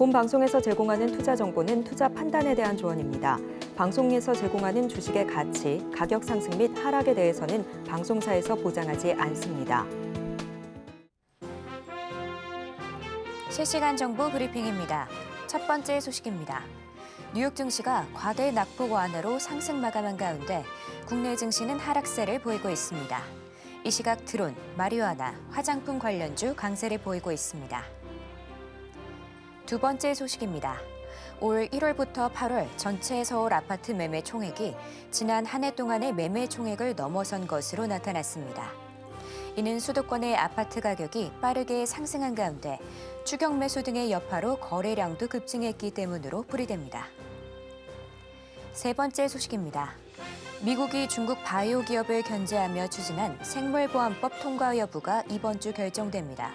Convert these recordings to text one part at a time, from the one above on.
본 방송에서 제공하는 투자 정보는 투자 판단에 대한 조언입니다. 방송에서 제공하는 주식의 가치, 가격 상승 및 하락에 대해서는 방송사에서 보장하지 않습니다. 실시간 정보 브리핑입니다. 첫 번째 소식입니다. 뉴욕 증시가 과대 낙폭 완화로 상승 마감한 가운데 국내 증시는 하락세를 보이고 있습니다. 이 시각 드론, 마리화나, 화장품 관련주 강세를 보이고 있습니다. 두 번째 소식입니다. 올 1월부터 8월 전체 서울 아파트 매매 총액이 지난 한 해 동안의 매매 총액을 넘어선 것으로 나타났습니다. 이는 수도권의 아파트 가격이 빠르게 상승한 가운데 추격 매수 등의 여파로 거래량도 급증했기 때문으로 풀이됩니다. 세 번째 소식입니다. 미국이 중국 바이오 기업을 견제하며 추진한 생물보안법 통과 여부가 이번 주 결정됩니다.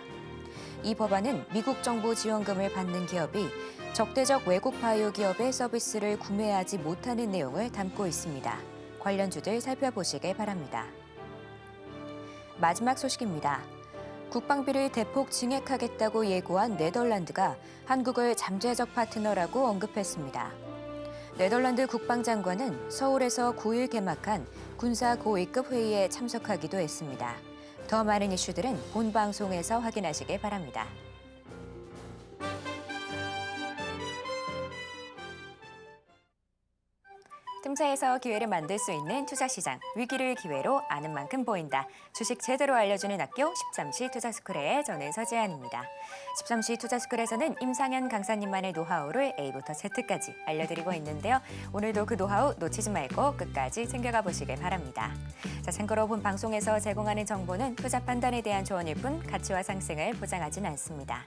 이 법안은 미국 정부 지원금을 받는 기업이 적대적 외국 바이오 기업의 서비스를 구매하지 못하는 내용을 담고 있습니다. 관련주들 살펴보시길 바랍니다. 마지막 소식입니다. 국방비를 대폭 증액하겠다고 예고한 네덜란드가 한국을 잠재적 파트너라고 언급했습니다. 네덜란드 국방장관은 서울에서 9일 개막한 군사 고위급 회의에 참석하기도 했습니다. 더 많은 이슈들은 본 방송에서 확인하시길 바랍니다. 틈새에서 기회를 만들 수 있는 투자시장, 위기를 기회로 아는 만큼 보인다. 주식 제대로 알려주는 학교 13시 투자스쿨의 저는 서지안입니다. 13시 투자스쿨에서는 임상현 강사님만의 노하우를 A부터 Z까지 알려드리고 있는데요. 오늘도 그 노하우 놓치지 말고 끝까지 챙겨가 보시길 바랍니다. 자, 참고로 본 방송에서 제공하는 정보는 투자 판단에 대한 조언일 뿐 가치와 상승을 보장하진 않습니다.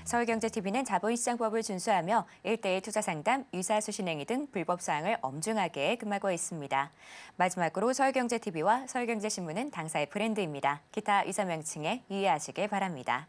서울경제TV는 자본시장법을 준수하며 1:1 투자상담, 유사수신행위 등 불법 사항을 엄중하게 금하고 있습니다. 마지막으로 서울경제TV와 서울경제신문은 당사의 브랜드입니다. 기타 유사 명칭에 유의하시길 바랍니다.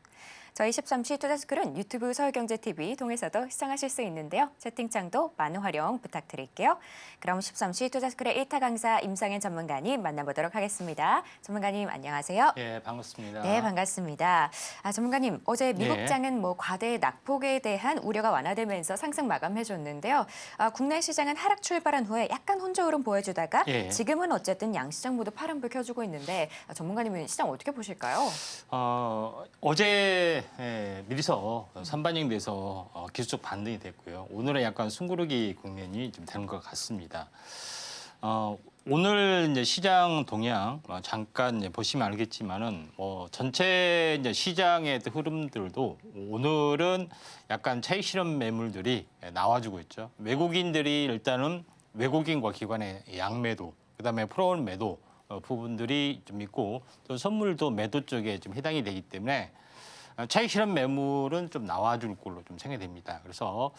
저희 13시 투자스쿨은 유튜브 서울경제TV 통해서도 시청하실 수 있는데요. 채팅창도 많은 활용 부탁드릴게요. 그럼 13시 투자스쿨의 1타 강사 임상현 전문가님 만나보도록 하겠습니다. 전문가님 안녕하세요. 네, 반갑습니다. 네, 반갑습니다. 전문가님, 어제 미국장은 과대 낙폭에 대한 우려가 완화되면서 상승 마감해줬는데요. 국내 시장은 하락 출발한 후에 약간 혼조 흐름 보여주다가 지금은 어쨌든 양시장 모두 파란불 켜주고 있는데 전문가님은 시장 어떻게 보실까요? 어제 미리서 선반영돼서 기술적 반등이 됐고요. 오늘은 약간 숨고르기 국면이 좀 되는 것 같습니다. 오늘 이제 시장 동향 잠깐 이제 보시면 알겠지만은 전체 이제 시장의 흐름들도 오늘은 약간 차익 실현 매물들이 나와주고 있죠. 외국인들이 일단은 외국인과 기관의 양매도, 그다음에 프로올 매도 부분들이 좀 있고 또 선물도 매도 쪽에 좀 해당이 되기 때문에 차익 실현 매물은 좀 나와줄 걸로 좀 생각이 됩니다. 그래서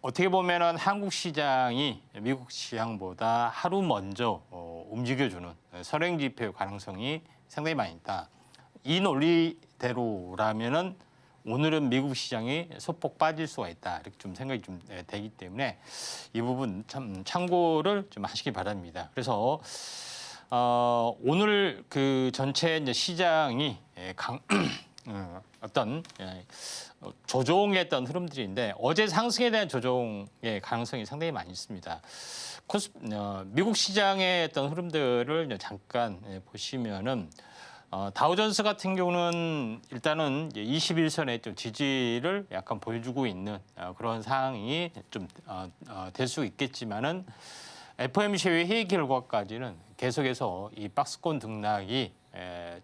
어떻게 보면은 한국 시장이 미국 시장보다 하루 먼저 움직여주는 선행 지표 가능성이 상당히 많이 있다. 이 논리대로라면은 오늘은 미국 시장이 소폭 빠질 수가 있다. 이렇게 좀 생각이 좀 되기 때문에 이 부분 참 참고를 좀 하시기 바랍니다. 그래서 오늘 그 전체 이제 시장이 어떤 조종했던 흐름들인데 어제 상승에 대한 조종의 가능성이 상당히 많이 있습니다. 미국 시장의 어떤 흐름들을 잠깐 보시면은 다우존스 같은 경우는 일단은 21선의 좀 지지를 약간 보여주고 있는 그런 상황이 좀 될 수 있겠지만은 FOMC 회의 결과까지는 계속해서 이 박스권 등락이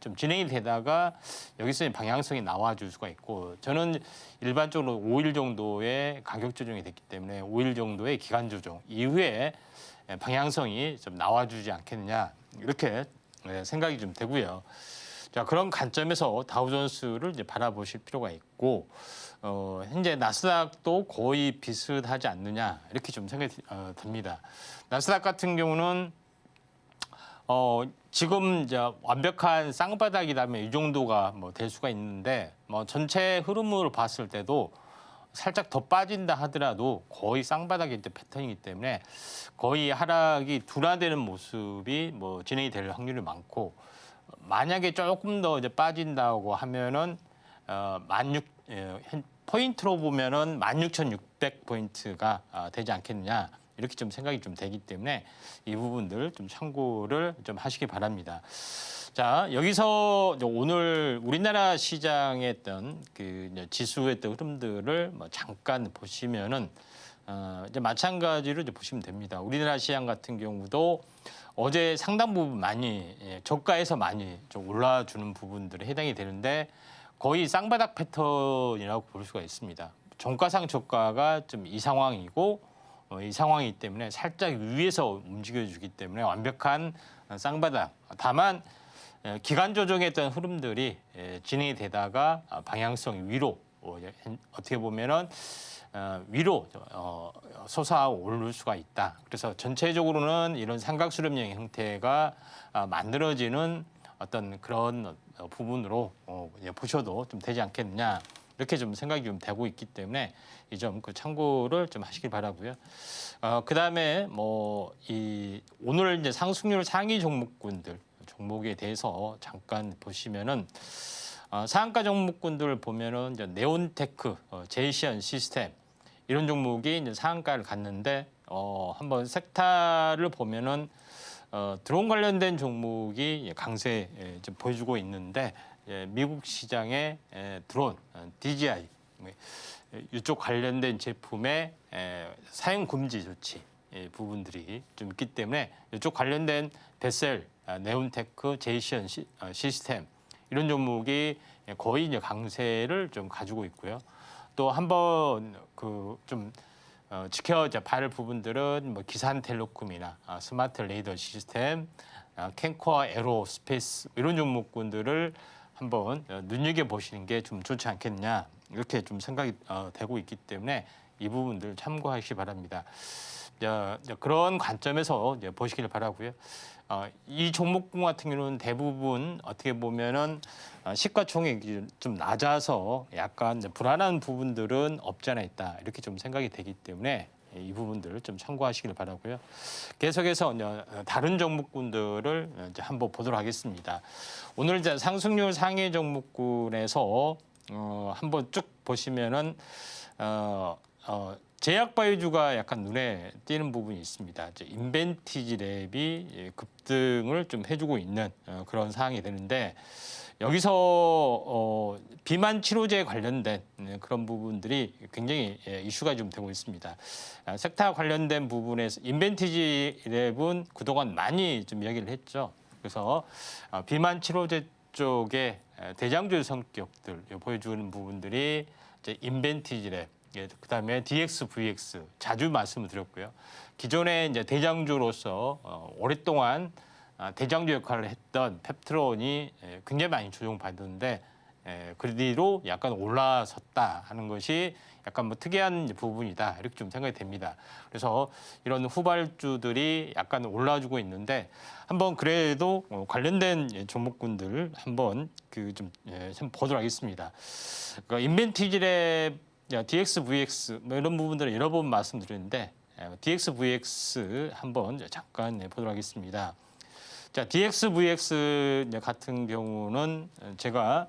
좀 진행이 되다가 여기서 방향성이 나와줄 수가 있고 저는 일반적으로 5일 정도의 가격 조정이 됐기 때문에 5일 정도의 기간 조정 이후에 방향성이 좀 나와주지 않겠느냐 이렇게 생각이 좀 되고요. 자, 그런 관점에서 다우존스를 이제 바라보실 필요가 있고 현재 나스닥도 거의 비슷하지 않느냐 이렇게 좀 생각이 듭니다. 나스닥 같은 경우는 지금 이제 완벽한 쌍바닥이라면 이 정도가 될 수가 있는데 전체 흐름으로 봤을 때도 살짝 더 빠진다 하더라도 거의 쌍바닥의 패턴이기 때문에 거의 하락이 둔화되는 모습이 진행이 될 확률이 많고 만약에 조금 더 이제 빠진다고 하면은 포인트로 보면은 16,600포인트가 되지 않겠느냐 이렇게 좀 생각이 좀 되기 때문에 이 부분들 좀 참고를 좀 하시기 바랍니다. 자, 여기서 오늘 우리나라 시장에 했던 그 지수의 어떤 흐름들을 뭐 잠깐 보시면은 이제 마찬가지로 이제 보시면 됩니다. 우리나라 시장 같은 경우도 어제 상당 부분 많이 저가에서 많이 좀 올라주는 부분들에 해당이 되는데 거의 쌍바닥 패턴이라고 볼 수가 있습니다. 종가상 저가가 좀 이 상황이고 이 상황이기 때문에 살짝 위에서 움직여주기 때문에 완벽한 쌍바닥. 다만 기간 조정의 어떤 흐름들이 진행이 되다가 방향성이 위로 어떻게 보면은 위로 솟아 오를 수가 있다. 그래서 전체적으로는 이런 삼각수렴형 형태가 만들어지는 어떤 그런 부분으로 보셔도 좀 되지 않겠느냐 이렇게 좀 생각이 좀 되고 있기 때문에 이 점 그 참고를 좀 하시길 바라고요. 그다음에 뭐 이 오늘 이제 상승률 상위 종목에 대해서 잠깐 보시면은 상한가 종목군들 보면은 이제 네온테크, 제이시언 시스템 이런 종목이 이제 상한가를 갔는데 한번 섹터를 보면은 드론 관련된 종목이 강세 좀 보여주고 있는데 미국 시장의 드론, DJI 이쪽 관련된 제품의 사용 금지 조치 부분들이 좀 있기 때문에 이쪽 관련된 베셀, 네온테크, 제이시언 시스템 이런 종목이 거의 이제 강세를 좀 가지고 있고요. 또 한번 그 좀 지켜야 할 부분들은 뭐 기산텔레콤이나 스마트 레이더 시스템, 캔코어 에로스페이스 이런 종목군들을 한번 눈여겨 보시는 게 좀 좋지 않겠냐 이렇게 좀 생각이 되고 있기 때문에 이 부분들 참고하시기 바랍니다. 그런 관점에서 보시길 바라고요. 이 종목군 같은 경우는 대부분 어떻게 보면은 시가총액이 좀 낮아서 약간 불안한 부분들은 없지 않아 있다 이렇게 좀 생각이 되기 때문에 이 부분들을 좀 참고하시길 바라고요. 계속해서 다른 종목군들을 이제 한번 보도록 하겠습니다. 오늘 이제 상승률 상위 종목군에서 한번 쭉 보시면은 제약바이오주가 약간 눈에 띄는 부분이 있습니다. 이제 인벤티지랩이 급등을 좀 해주고 있는 그런 상황이 되는데 여기서 비만 치료제에 관련된 그런 부분들이 굉장히 이슈가 좀 되고 있습니다. 섹터 관련된 부분에서 인벤티지랩은 그동안 많이 좀 이야기를 했죠. 그래서 비만 치료제 쪽에 대장주 성격들 보여주는 부분들이 이제 인벤티지랩 그다음에 DX, VX 자주 말씀을 드렸고요. 기존에 이제 대장주로서 오랫동안 대장주 역할을 했던 펩트론이 굉장히 많이 조정받았는데 그 뒤로 약간 올라섰다 하는 것이 약간 뭐 특이한 부분이다 이렇게 좀 생각이 됩니다. 그래서 이런 후발주들이 약간 올라주고 있는데 한번 그래도 관련된 종목군들 한번 좀 보도록 하겠습니다. 그러니까 인벤티지랩 DX, VX 뭐 이런 부분들을 여러 번 말씀드렸는데 DX, VX 한번 잠깐 보도록 하겠습니다. 자, DX, VX 같은 경우는 제가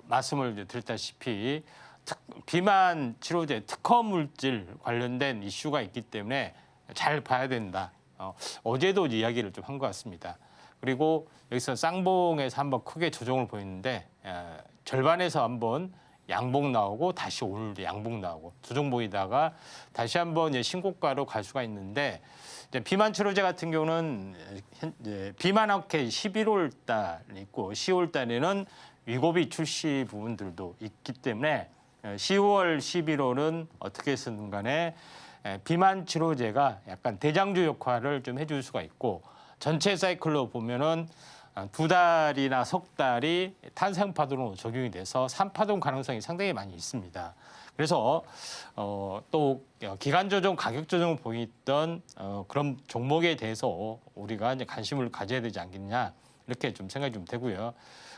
말씀을 드렸다시피 비만 치료제 특허 물질 관련된 이슈가 있기 때문에 잘 봐야 된다. 어제도 이야기를 좀 한 것 같습니다. 그리고 여기서 쌍봉에서 한번 크게 조정을 보이는데 절반에서 한번 양봉 나오고 다시 오늘 양봉 나오고 조정 보이다가 다시 한번 신고가로 갈 수가 있는데 이제 비만 치료제 같은 경우는 비만학회 11월 달 있고 10월 달에는 위고비 출시 부분들도 있기 때문에 10월, 11월은 어떻게 쓰든 간에 비만 치료제가 약간 대장주 역할을 좀 해줄 수가 있고 전체 사이클로 보면은 2달이나 석 달이 탄생파동으로 적용이 돼서 3파동 가능성이 상당히 많이 있습니다. 그래서 또 기간 조정, 가격 조정을 보이던 그런 종목에 대해서 우리가 이제 관심을 가져야 되지 않겠냐 이렇게 좀 생각이 좀 되고요.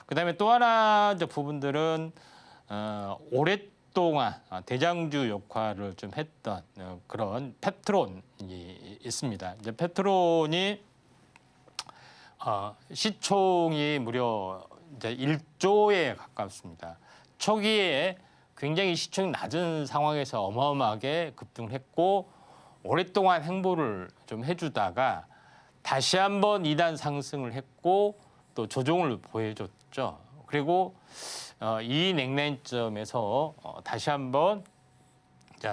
그다음에 또 하나 이제 부분들은 오랫동안 대장주 역할을 좀 했던 그런 펩트론이 있습니다. 이제 펩트론이 시총이 무려 이제 1조에 가깝습니다. 초기에 굉장히 시총이 낮은 상황에서 어마어마하게 급등을 했고 오랫동안 행보를 좀 해주다가 다시 한번 2단 상승을 했고 또 조정을 보여줬죠. 그리고 이 냉랭점에서 다시 한번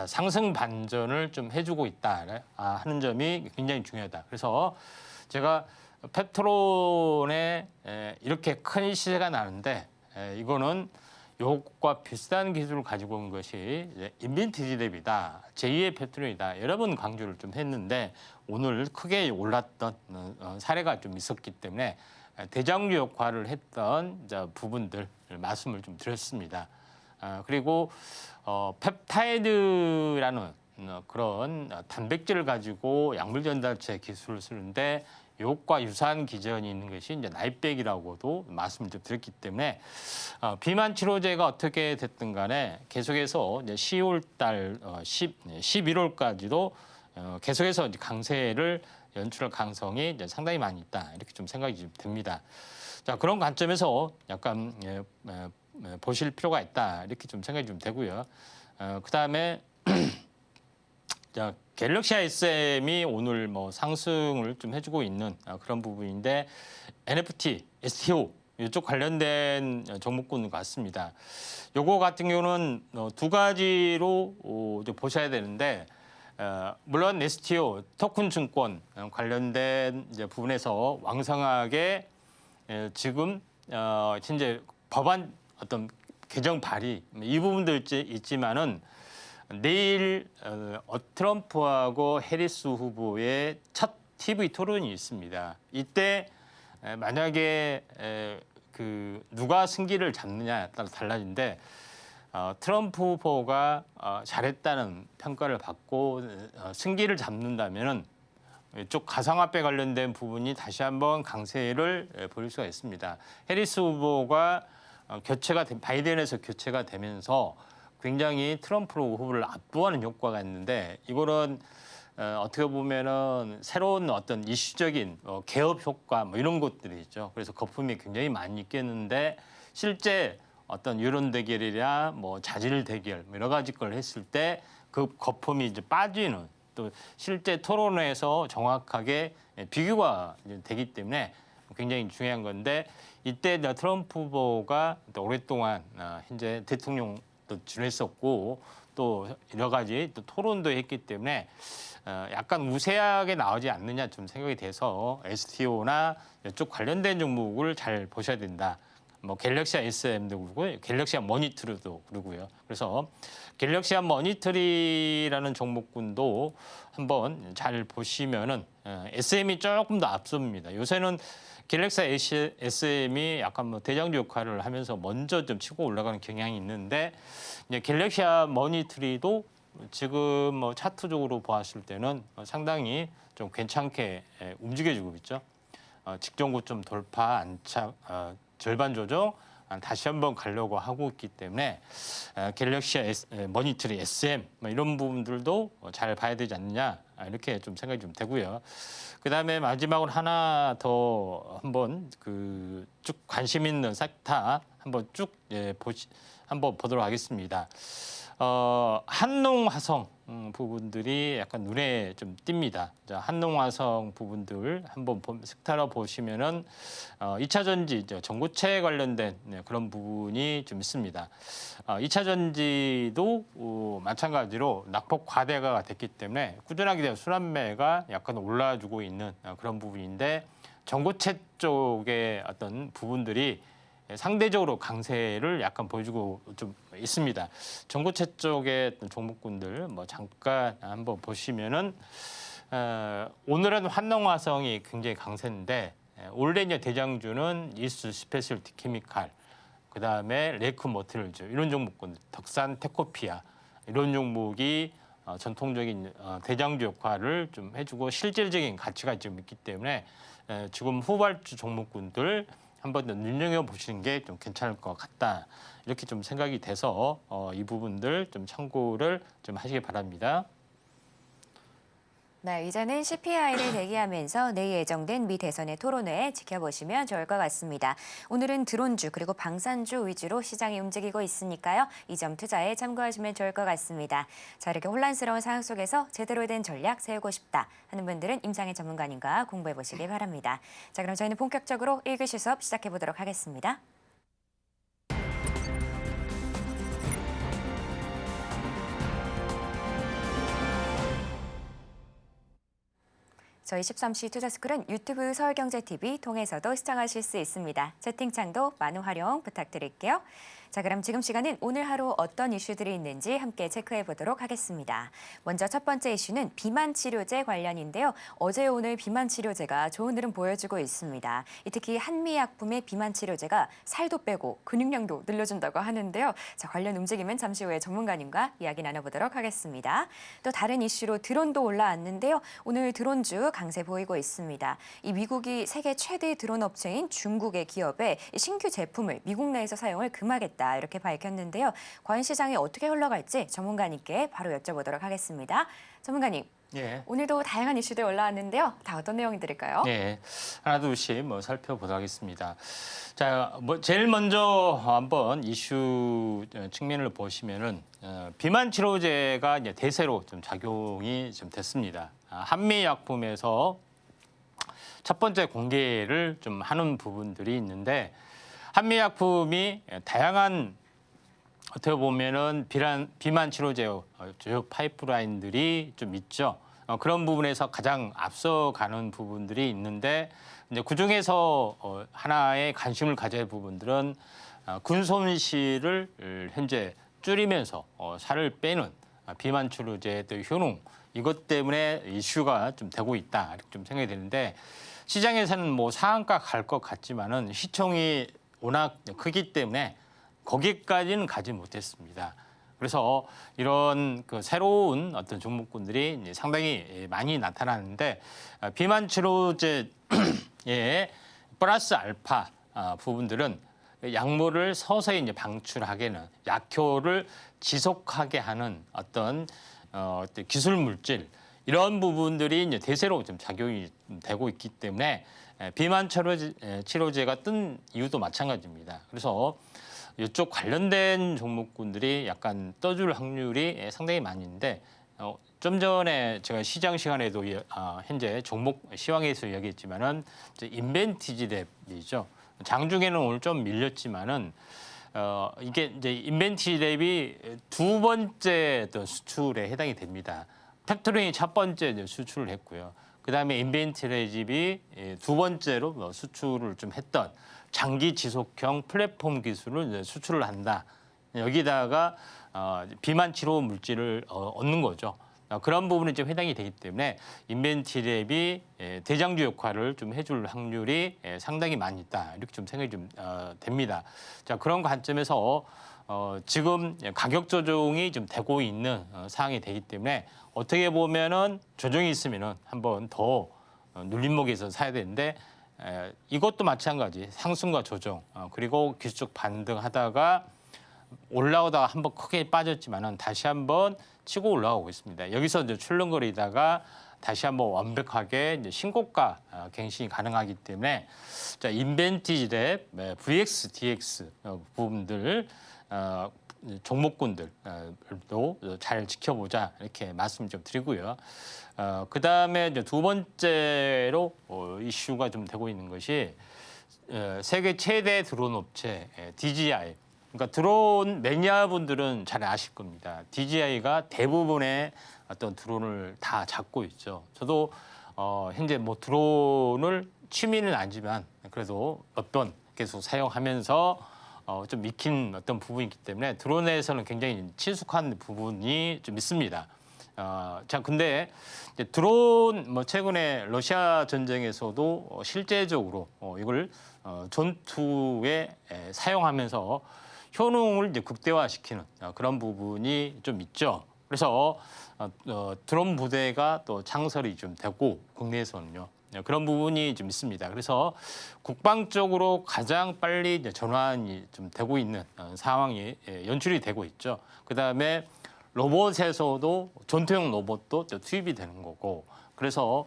상승 반전을 좀 해주고 있다 하는 점이 굉장히 중요하다. 그래서 제가 펩트론에 이렇게 큰 시세가 나는데 이거는 요것과 비슷한 기술을 가지고 온 것이 인빈티지랩이다, 제2의 펩트론이다 여러 번 강조를 좀 했는데 오늘 크게 올랐던 사례가 좀 있었기 때문에 대장주 역할을 했던 부분들 말씀을 좀 드렸습니다. 그리고 펩타이드라는 그런 단백질을 가지고 약물 전달체 기술을 쓰는데 이것과 유사한 기전이 있는 것이 이제 나이백이라고도 말씀을 좀 드렸기 때문에 비만 치료제가 어떻게 됐든 간에 계속해서 이제 10월 달 11월까지도 계속해서 이제 강세를 연출할 가능성이 이제 상당히 많이 있다 이렇게 좀 생각이 좀 듭니다. 자, 그런 관점에서 약간 보실 필요가 있다 이렇게 좀 생각이 좀 되고요. 그다음에 자, 갤럭시 SM이 오늘 뭐 상승을 좀 해주고 있는 그런 부분인데 NFT, STO 이쪽 관련된 종목군 같습니다. 요거 같은 경우는 두 가지로 보셔야 되는데 물론 STO, 토큰 증권 관련된 이제 부분에서 왕성하게 지금 현재 법안 어떤 개정 발의 이 부분도 있지만은 내일 트럼프하고 해리스 후보의 첫 TV 토론이 있습니다. 이때 만약에 그 누가 승기를 잡느냐에 따라 달라지는데 트럼프 후보가 잘했다는 평가를 받고 승기를 잡는다면은 이쪽 가상화폐 관련된 부분이 다시 한번 강세를 보일 수가 있습니다. 해리스 후보가 바이든에서 교체가 되면서 굉장히 트럼프 후보를 압도하는 효과가 있는데 이거는 어떻게 보면은 새로운 어떤 이슈적인 개업 효과 뭐 이런 것들이 있죠. 그래서 거품이 굉장히 많이 있겠는데 실제 어떤 여론 대결이나 뭐 자질 대결 뭐 여러 가지 걸 했을 때 그 거품이 이제 빠지는 또 실제 토론회에서 정확하게 비교가 되기 때문에 굉장히 중요한 건데 이때 트럼프 후보가 오랫동안 현재 대통령도 지냈었고 또 여러 가지 또 토론도 했기 때문에 약간 우세하게 나오지 않느냐 좀 생각이 돼서 STO나 이쪽 관련된 종목을 잘 보셔야 된다. 뭐 갤럭시아 SM도 그렇고 갤럭시아 머니터리도 그러고요. 그래서 갤럭시아 머니터리라는 종목군도 한번 잘 보시면은 SM이 조금 더 앞섭니다. 요새는 갤럭시아 SM이 약간 뭐 대장주 역할을 하면서 먼저 좀 치고 올라가는 경향이 있는데 이제 갤럭시아 머니터리도 지금 뭐 차트적으로 보았을 때는 상당히 좀 괜찮게 움직여주고 있죠. 직전 고점 돌파 안착 절반 조정 다시 한번 가려고 하고 있기 때문에 갤럭시아 머니터리 SM 뭐 이런 부분들도 잘 봐야 되지 않느냐 이렇게 좀 생각이 좀 되고요. 그다음에 마지막으로 하나 더 한번 그 쭉 관심 있는 섹터 한번 쭉 한번 보도록 하겠습니다. 한농화성 부분들이 약간 눈에 좀 띕니다. 자, 한농화성 부분들 한번 섹터로 보시면은 2차 전지, 전고체 관련된 그런 부분이 좀 있습니다. 2차 전지도 마찬가지로 낙폭 과대가 됐기 때문에 꾸준하게 순환매가 약간 올라주고 있는 그런 부분인데 전고체 쪽의 어떤 부분들이 상대적으로 강세를 약간 보여주고 좀 있습니다. 전고체 쪽의 종목군들 뭐 잠깐 한번 보시면은 오늘은 한농화성이 굉장히 강세인데 원래 이제 대장주는 이스 스페셜티 케미칼, 그 다음에 레크 머티리얼즈 이런 종목군들, 덕산 테코피아 이런 종목이 전통적인 대장주 역할을 좀 해주고 실질적인 가치가 좀 있기 때문에 지금 후발주 종목군들 한번 더 눈여겨 보시는 게 좀 괜찮을 것 같다. 이렇게 좀 생각이 돼서 이 부분들 좀 참고를 좀 하시기 바랍니다. 네, 이제는 CPI를 대기하면서 내일 예정된 미 대선의 토론회 지켜보시면 좋을 것 같습니다. 오늘은 드론주 그리고 방산주 위주로 시장이 움직이고 있으니까요. 이 점 투자에 참고하시면 좋을 것 같습니다. 자, 이렇게 혼란스러운 상황 속에서 제대로 된 전략 세우고 싶다 하는 분들은 임상의 전문가님과 공부해 보시기 바랍니다. 자, 그럼 저희는 본격적으로 1교시 수업 시작해 보도록 하겠습니다. 저희 13시 투자스쿨은 유튜브 서울경제TV 통해서도 시청하실 수 있습니다. 채팅창도 많은 활용 부탁드릴게요. 자, 그럼 지금 시간은 오늘 하루 어떤 이슈들이 있는지 함께 체크해 보도록 하겠습니다. 먼저 첫 번째 이슈는 비만 치료제 관련인데요. 어제 오늘 비만 치료제가 좋은 흐름 보여주고 있습니다. 특히 한미약품의 비만 치료제가 살도 빼고 근육량도 늘려준다고 하는데요. 자, 관련 움직임은 잠시 후에 전문가님과 이야기 나눠보도록 하겠습니다. 또 다른 이슈로 드론도 올라왔는데요. 오늘 드론주 강세 보이고 있습니다. 이 미국이 세계 최대 드론 업체인 중국의 기업에 신규 제품을 미국 내에서 사용을 금하겠다 이렇게 밝혔는데요. 과연 시장이 어떻게 흘러갈지 전문가님께 바로 여쭤보도록 하겠습니다. 전문가님, 예. 오늘도 다양한 이슈들 올라왔는데요. 다 어떤 내용들일까요? 네, 하나 둘씩 살펴보도록 하겠습니다. 자, 제일 먼저 한번 이슈 측면을 보시면은 비만 치료제가 이제 대세로 좀 작용이 좀 됐습니다. 한미약품에서 첫 번째 공개를 좀 하는 부분들이 있는데 한미약품이 다양한 어떻게 보면은 비만 치료제 주요 파이프라인들이 좀 있죠. 그런 부분에서 가장 앞서가는 부분들이 있는데 이제 그 중에서 하나의 관심을 가져야 할 부분들은 근손실을 현재 줄이면서 살을 빼는 비만 치료제의 효능 이것 때문에 이슈가 좀 되고 있다 이렇게 좀 생각이 되는데 시장에서는 상한가 갈 것 같지만은 시총이 워낙 크기 때문에 거기까지는 가지 못했습니다. 그래서 이런 새로운 어떤 종목군들이 상당히 많이 나타나는데 비만 치료제의 플러스 알파 부분들은 약물을 서서히 이제 방출하게는 약효를 지속하게 하는 어떤 기술 물질 이런 부분들이 이제 대세로 좀 작용이 되고 있기 때문에 비만 치료제가 뜬 이유도 마찬가지입니다. 그래서 이쪽 관련된 종목군들이 약간 떠줄 확률이 상당히 많이 있는데 좀 전에 제가 시장 시간에도 현재 종목 시황에서 이야기했지만은 인벤티지랩이죠. 장중에는 오늘 좀 밀렸지만은 이게 이제 인벤티지랩이 두 번째 어떤 수출에 해당이 됩니다. 팩토링이 첫 번째 수출을 했고요. 그다음에 인벤티지랩이 두 번째로 수출을 좀 했던 장기 지속형 플랫폼 기술을 수출을 한다. 여기다가 비만 치료 물질을 얻는 거죠. 그런 부분이 좀 해당이 되기 때문에 인벤티랩이 대장주 역할을 좀 해줄 확률이 상당히 많이 있다. 이렇게 좀 생각이 좀 됩니다. 자, 그런 관점에서 지금 가격 조정이 좀 되고 있는 상황이 되기 때문에 어떻게 보면은 조정이 있으면은 한번 더 눌림목에서 사야 되는데 이것도 마찬가지 상승과 조정 그리고 기술적 반등하다가 올라오다가 한번 크게 빠졌지만은 다시 한번 치고 올라오고 있습니다. 여기서 이제 출렁거리다가 다시 한번 완벽하게 이제 신고가 갱신이 가능하기 때문에 자 인벤티랩, VX, DX 부분들 종목군들도 잘 지켜보자 이렇게 말씀 좀 드리고요. 그 다음에 이제 두 번째로 이슈가 좀 되고 있는 것이 세계 최대 드론 업체 DJI. 그러니까 드론 매니아분들은 잘 아실 겁니다. DJI가 대부분의 어떤 드론을 다 잡고 있죠. 저도 현재 드론을 취미는 아니지만 그래도 몇 번 계속 사용하면서 좀 익힌 어떤 부분이 있기 때문에 드론에서는 굉장히 친숙한 부분이 좀 있습니다. 자, 근데 이제 드론 최근에 러시아 전쟁에서도 실제적으로 이걸 전투에 사용하면서 효능을 이제 극대화시키는 그런 부분이 좀 있죠. 그래서 드론 부대가 또 창설이 좀 되고 국내에서는요. 그런 부분이 좀 있습니다. 그래서 국방적으로 가장 빨리 이제 전환이 좀 되고 있는 상황이 연출이 되고 있죠. 그다음에 로봇에서도 전투용 로봇도 투입이 되는 거고 그래서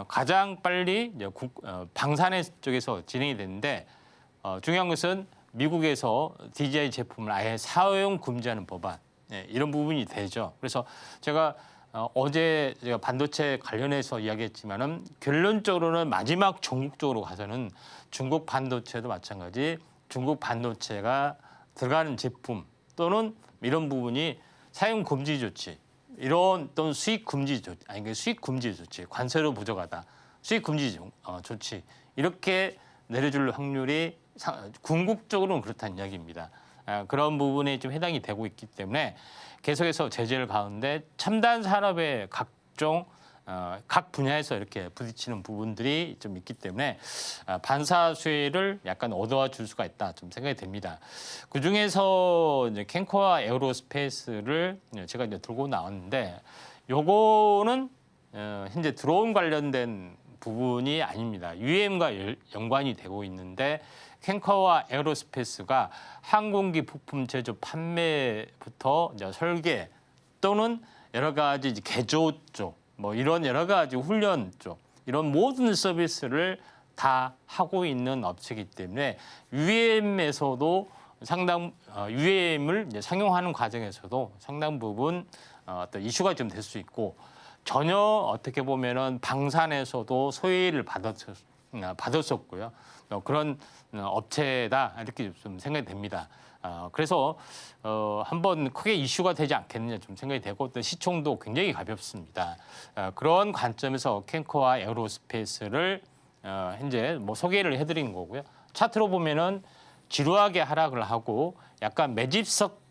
가장 빨리 이제 방산해 쪽에서 진행이 되는데 중요한 것은 미국에서 DJI 제품을 아예 사용 금지하는 법안 이런 부분이 되죠. 그래서 제가 어제 제가 반도체 관련해서 이야기했지만은 결론적으로는 마지막 종국적으로 가서는 중국 반도체도 마찬가지 중국 반도체가 들어가는 제품 또는 이런 부분이 사용 금지 조치 이런 또는 수입 금지 조치 아니 수입 금지 조치 관세로 부족하다 수입 금지 조치 이렇게 내려줄 확률이 궁극적으로는 그렇다는 이야기입니다. 그런 부분에 좀 해당이 되고 있기 때문에 계속해서 제재를 가운데 첨단 산업의 각종 각 분야에서 이렇게 부딪히는 부분들이 좀 있기 때문에 반사 수혜를 약간 얻어와 줄 수가 있다 좀 생각이 됩니다. 그 중에서 이제 캔코와 에어로스페이스를 제가 이제 들고 나왔는데 요거는 현재 드론 관련된 부분이 아닙니다. UAM과 연관이 되고 있는데 캔커와 에어로스페이스가 항공기 부품 제조 판매부터 이제 설계 또는 여러 가지 이제 개조 쪽 뭐 이런 여러 가지 훈련 쪽 이런 모든 서비스를 다 하고 있는 업체이기 때문에 UAM에서도 상당 UAM을 이제 상용하는 과정에서도 상당 부분 어떤 이슈가 좀 될 수 있고 전혀 어떻게 보면은 방산에서도 소외를 받았었고요. 그런 업체다 이렇게 좀 생각이 됩니다. 그래서 한번 크게 이슈가 되지 않겠느냐 좀 생각이 되고 또 시총도 굉장히 가볍습니다. 그런 관점에서 캔커와 에어로스페이스를 현재 뭐 소개를 해드린 거고요. 차트로 보면은 지루하게 하락을 하고 약간 매집석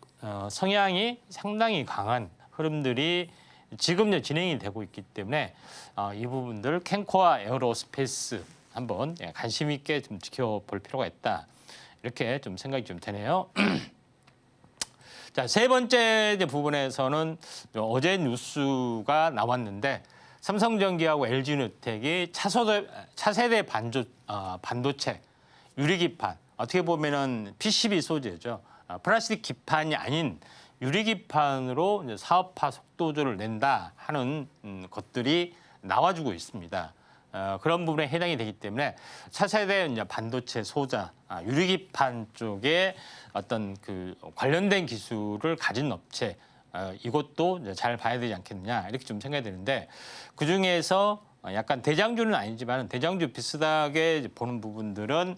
성향이 상당히 강한 흐름들이 지금 진행이 되고 있기 때문에 이 부분들 캔커와 에어로스페이스 한번 관심 있게 좀 지켜볼 필요가 있다. 이렇게 좀 생각이 좀 되네요. 자, 세 번째 부분에서는 어제 뉴스가 나왔는데 삼성전기하고 LG누텍이 차세대 반도체 유리기판 어떻게 보면은 PCB 소재죠. 플라스틱 기판이 아닌 유리기판으로 이제 사업화 속도조를 낸다 하는 것들이 나와주고 있습니다. 그런 부분에 해당이 되기 때문에 차세대 이제 반도체 소자, 유리기판 쪽에 어떤 그 관련된 기술을 가진 업체, 이것도 이제 잘 봐야 되지 않겠느냐 이렇게 좀 생각이 드는데 그 중에서 약간 대장주는 아니지만 대장주 비슷하게 보는 부분들은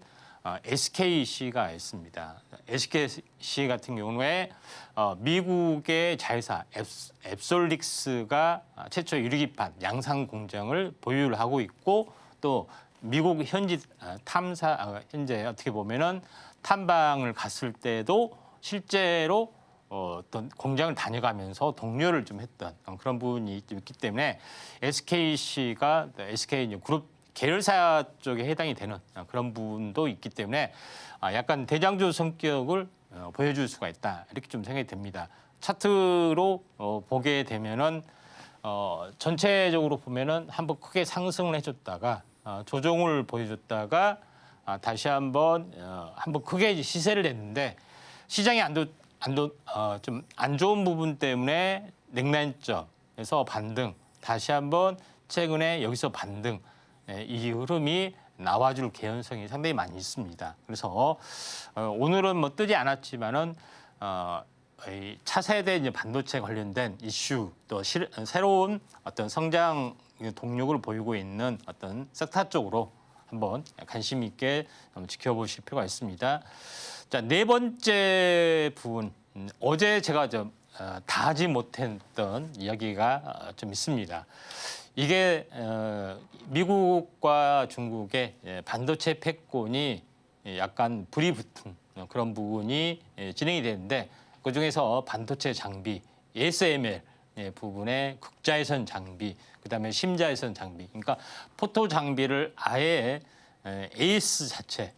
SKC가 있습니다. SKC 같은 경우에 미국의 자회사 앱솔릭스가 최초 유리기판 양산 공장을 보유를 하고 있고 또 미국 현지 현재 어떻게 보면은 탐방을 갔을 때도 실제로 어떤 공장을 다녀가면서 동료를 좀 했던 그런 부분이 좀 있기 때문에 SKC가 SK 그룹 계열사 쪽에 해당이 되는 그런 부분도 있기 때문에 약간 대장주 성격을 보여줄 수가 있다 이렇게 좀 생각이 됩니다. 차트로 보게 되면은 전체적으로 보면은 한번 크게 상승을 해줬다가 조정을 보여줬다가 다시 한번 크게 시세를 냈는데 시장이 좀 안 좋은 부분 때문에 냉난점에서 반등 다시 한번 최근에 여기서 반등 이 흐름이 나와줄 개연성이 상당히 많이 있습니다. 그래서 오늘은 뭐 뜨지 않았지만은 이 차세대 이제 반도체 관련된 이슈 또 새로운 어떤 성장 동력을 보이고 있는 어떤 섹터 쪽으로 한번 관심 있게 지켜보실 필요가 있습니다. 자, 네 번째 부분 어제 제가 좀 다 하지 못했던 이야기가 좀 있습니다. 이게 미국과 중국의 반도체 패권이 약간 불이 붙은 그런 부분이 진행이 되는데 그중에서 반도체 장비, ASML 부분의 극자외선 장비, 그다음에 심자외선 장비, 그러니까 포토 장비를 아예 AS 자체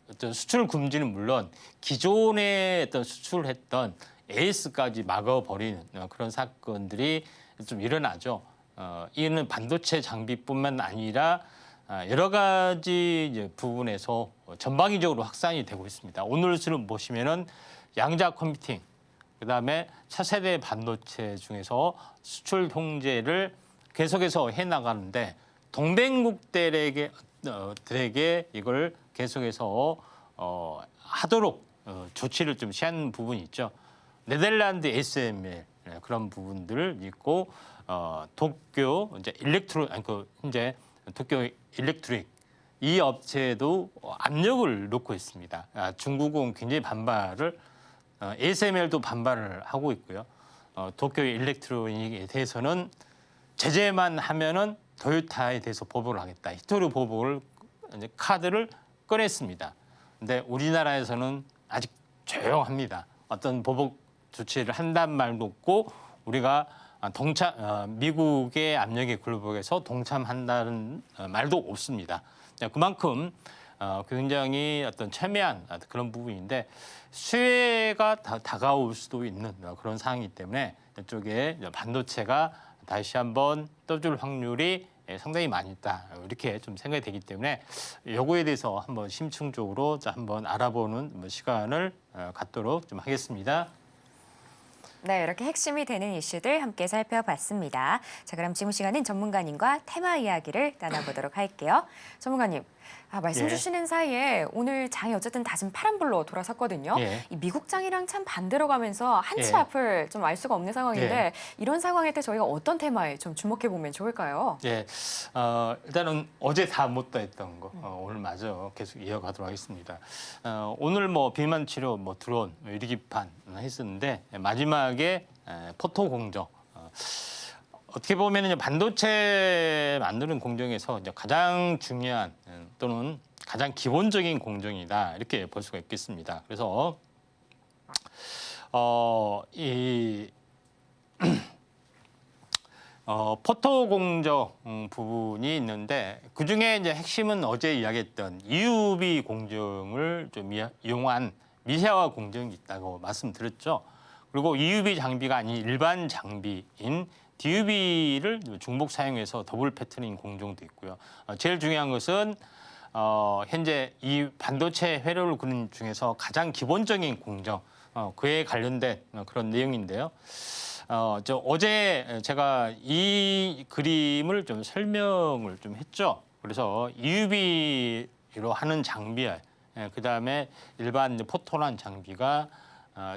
어떤 수출 금지는 물론 기존에 어떤 수출했던 AS까지 막아버리는 그런 사건들이 좀 일어나죠. 이는 반도체 장비뿐만 아니라 여러 가지 이제 부분에서 전방위적으로 확산이 되고 있습니다. 오늘 수를 보시면은 양자 컴퓨팅, 그다음에 차세대 반도체 중에서 수출 통제를 계속해서 해 나가는데 동맹국들에게 들에게 이걸 계속해서 하도록 조치를 좀 취한 부분이 있죠. 네덜란드 SML 그런 부분들을 있고 도쿄 이제 이제 도쿄 일렉트릭 이 업체도 압력을 놓고 있습니다. 중국은 굉장히 반발을 ASML도 반발을 하고 있고요. 도쿄 일렉트로닉에 대해서는 제재만 하면은 도요타에 대해서 보복을 하겠다. 히토리 보복을 카드를 꺼냈습니다. 근데 우리나라에서는 아직 조용합니다. 어떤 보복 조치를 한단 말도 없고 우리가 미국의 압력에 굴복해서 동참한다는 말도 없습니다. 그만큼 굉장히 어떤 첨예한 그런 부분인데 수혜가 다가올 수도 있는 그런 상황이기 때문에 이쪽에 반도체가 다시 한번 떠줄 확률이 상당히 많이 있다. 이렇게 좀 생각이 되기 때문에 요거에 대해서 한번 심층적으로 한번 알아보는 시간을 갖도록 좀 하겠습니다. 네, 이렇게 핵심이 되는 이슈들 함께 살펴봤습니다. 자, 그럼 지금 시간은 전문가님과 테마 이야기를 나눠보도록 할게요. 전문가님, 말씀 예. 주시는 사이에 오늘 장이 어쨌든 다진 파란불로 돌아섰거든요. 예. 이 미국 장이랑 참 반대로 가면서 한치 예. 앞을 좀 알 수가 없는 상황인데 예. 이런 상황일 때 저희가 어떤 테마에 좀 주목해 보면 좋을까요? 예, 일단은 어제 다 못다 했던 거 오늘 마저 계속 이어가도록 하겠습니다. 오늘 뭐 비만 치료, 뭐 드론, 유리기판 했었는데 마지막에 포토 공정. 어떻게 보면 반도체 만드는 공정에서 이제 가장 중요한 또는 가장 기본적인 공정이다 이렇게 볼 수가 있겠습니다. 그래서 포토 공정 부분이 있는데 그 중에 이제 핵심은 어제 이야기했던 EUV 공정을 좀 이용한 미세화 공정이 있다고 말씀드렸죠. 그리고 EUV 장비가 아닌 일반 장비인 DUV를 중복 사용해서 더블 패터닝 공정도 있고요. 제일 중요한 것은 현재 이 반도체 회로를 그리는 중에서 가장 기본적인 공정, 그에 관련된 그런 내용인데요. 어제 제가 이 그림을 좀 설명을 좀 했죠. 그래서 EUV로 하는 장비와 그다음에 일반 포토란 장비가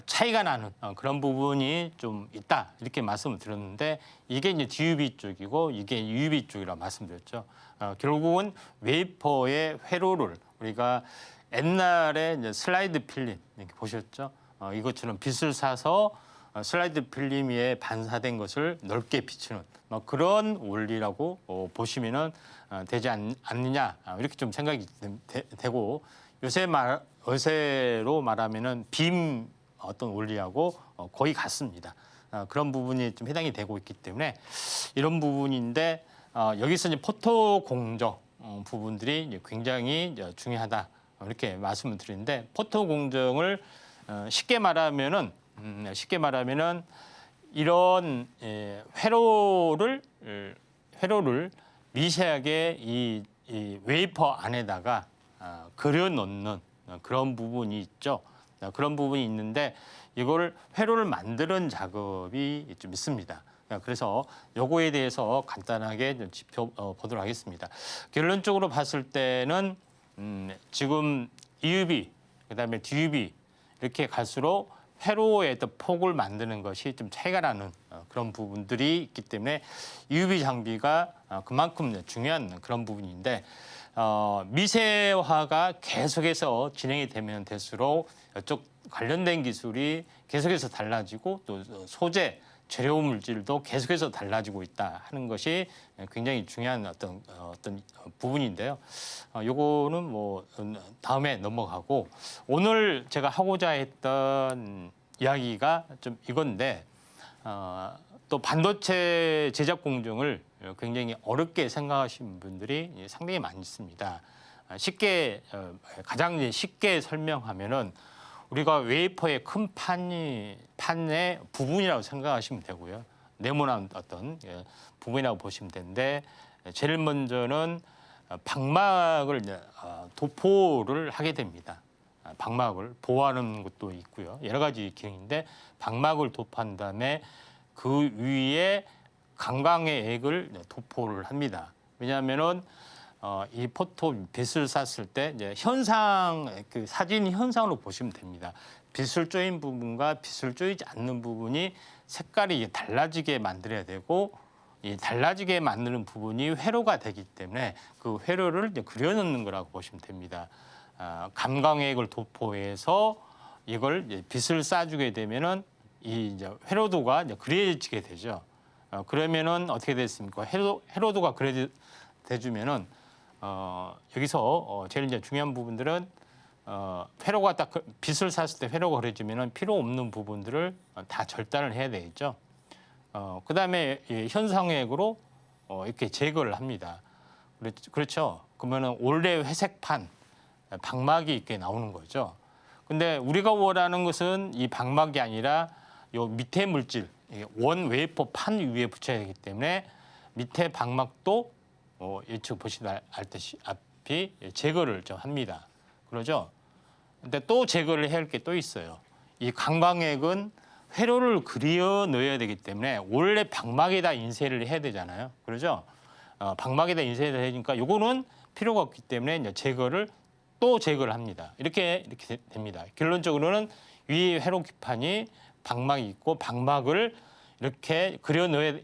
차이가 나는 그런 부분이 좀 있다 이렇게 말씀을 드렸는데 이게 이제 DUV 쪽이고 이게 UV 쪽이라고 말씀드렸죠. 결국은 웨이퍼의 회로를 우리가 옛날에 이제 슬라이드 필름 이렇게 보셨죠? 이것처럼 빛을 쏴서 슬라이드 필름 위에 반사된 것을 넓게 비추는 그런 원리라고 보시면은 되지 않느냐 이렇게 좀 생각이 되고 요새로 말하면은 빔 어떤 원리하고 거의 같습니다. 그런 부분이 좀 해당이 되고 있기 때문에 이런 부분인데 여기서 이제 포토 공정 부분들이 이제 굉장히 중요하다 이렇게 말씀을 드리는데 포토 공정을 쉽게 말하면은 이런 회로를 미세하게 이 웨이퍼 안에다가 그려 넣는 그런 부분이 있죠. 그런 부분이 있는데 이거를 회로를 만드는 작업이 좀 있습니다. 그래서 요거에 대해서 간단하게 좀 짚어보도록 하겠습니다. 결론적으로 봤을 때는 지금 EUV, 그다음에 DUV 이렇게 갈수록 회로의 어떤 폭을 만드는 것이 좀 차이가 나는 그런 부분들이 있기 때문에 EUV 장비가 그만큼 중요한 그런 부분인데 미세화가 계속해서 진행이 되면 될수록 이쪽 관련된 기술이 계속해서 달라지고 또 소재, 재료 물질도 계속해서 달라지고 있다 하는 것이 굉장히 중요한 어떤 부분인데요. 요거는 뭐 다음에 넘어가고 오늘 제가 하고자 했던 이야기가 좀 이건데 또 반도체 제작 공정을 굉장히 어렵게 생각하시는 분들이 상당히 많이 있습니다. 가장 쉽게 설명하면은 우리가 웨이퍼의 큰 판의 부분이라고 생각하시면 되고요. 네모난 어떤 부분이라고 보시면 되는데 제일 먼저는 방막을 도포를 하게 됩니다. 방막을 보호하는 것도 있고요. 여러 가지 기능인데 방막을 도포한 다음에 그 위에 강광액을 도포를 합니다. 왜냐하면은 이 포토 빛을 쐈을 때 이제 현상 그 사진 현상으로 보시면 됩니다. 빛을 쪼인 부분과 빛을 쪼이지 않는 부분이 색깔이 달라지게 만들어야 되고 이 달라지게 만드는 부분이 회로가 되기 때문에 그 회로를 이제 그려넣는 거라고 보시면 됩니다. 감광액을 도포해서 이걸 이제 빛을 쏴주게 되면은 이 이제 회로도가 이제 그려지게 되죠. 그러면은 어떻게 됐습니까? 회로도가 그려져주면은 여기서 제일 이제 중요한 부분들은 회로가 딱 빛을 쐈을 때 회로가 그려지면은 필요 없는 부분들을 다 절단을 해야 되겠죠. 그다음에 이 현상액으로 이렇게 제거를 합니다. 그렇죠. 그러면은 원래 회색판 방막이 이렇게 나오는 거죠. 근데 우리가 원하는 것은 이 방막이 아니라 요 밑에 물질 원 웨이퍼 판 위에 붙여야 되기 때문에 밑에 방막도 이쪽 보시다시피 제거를 좀 합니다. 그러죠. 근데 또 제거를 해야 할 게 또 있어요. 이 강광액은 회로를 그려 넣어야 되기 때문에 원래 방막에다 인쇄를 해야 되잖아요. 그러죠? 방막에다 인쇄를 하니까 요거는 필요가 없기 때문에 이제 제거를 합니다. 이렇게 됩니다. 결론적으로는 위 회로 기판이 방막이 있고 방막을 이렇게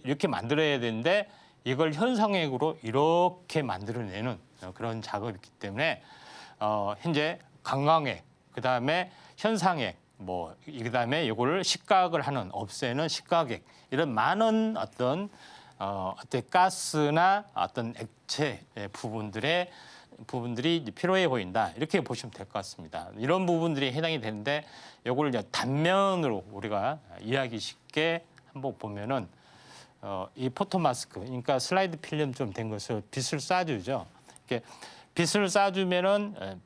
이렇게 만들어야 되는데 이걸 현상액으로 이렇게 만들어내는 그런 작업이 있기 때문에 현재 강광액, 그다음에 현상액, 그다음에 이거를 식각을 하는 없애는 식각액 이런 많은 어떤 가스나 어떤 액체 부분들이 필요해 보인다 이렇게 보시면 될 것 같습니다. 이런 부분들이 해당이 되는데 이걸 이제 단면으로 우리가 이해하기 쉽게 한번 보면은 이 포토 마스크, 그러니까 슬라이드 필름 좀 된 것을 빛을 쏴주죠. 이렇게 빛을 쏴주면은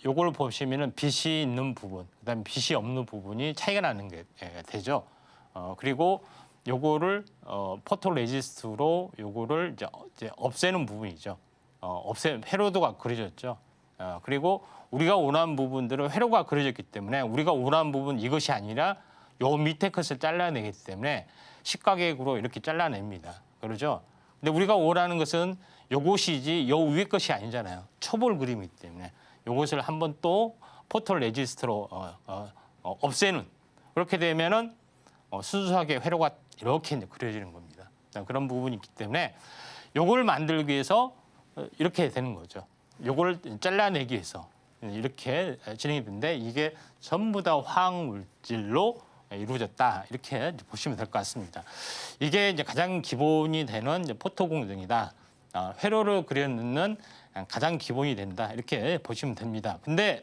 요걸 보시면은 빛이 있는 부분, 그다음에 빛이 없는 부분이 차이가 나는 게 되죠. 그리고 요거를 포토 레지스트로 요거를 이제 없애는 부분이죠. 회로도가 그려졌죠. 그리고 우리가 원하는 부분들은 회로가 그려졌기 때문에 우리가 원하는 부분 이것이 아니라 요 밑에 컷을 잘라내기 때문에 식각액으로 이렇게 잘라냅니다. 그러죠? 근데 우리가 원하는 것은 요것이지 요 위에 것이 아니잖아요. 초벌 그림이기 때문에 요것을 한번 또 포토 레지스트로 없애는 그렇게 되면은 순수하게 회로가 이렇게 이제 그려지는 겁니다. 그런 부분이 있기 때문에 요걸 만들기 위해서 이렇게 되는 거죠. 요걸 잘라내기 위해서 이렇게 진행이 되는데 이게 전부 다 화학 물질로 이루어졌다 이렇게 보시면 될 것 같습니다. 이게 이제 가장 기본이 되는 이제 포토 공정이다. 회로를 그려넣는 가장 기본이 된다 이렇게 보시면 됩니다. 근데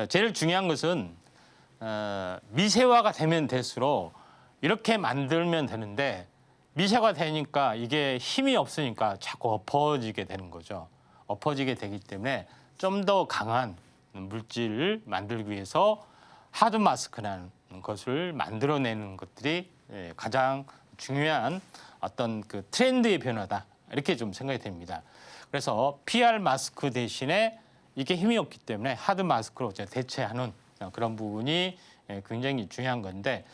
제일 중요한 것은 미세화가 되면 될수록 이렇게 만들면 되는데 미세화가 되니까 이게 힘이 없으니까 자꾸 엎어지게 되는 거죠. 엎어지게 되기 때문에 좀 더 강한 물질을 만들기 위해서 하드 마스크라는 것을 만들어내는 것들이 가장 중요한 어떤 그 트렌드의 변화다 이렇게 좀 생각이 됩니다. 그래서 PR 마스크 대신에 이게 힘이 없기 때문에 하드 마스크로 대체하는 그런 부분이 굉장히 중요한 건데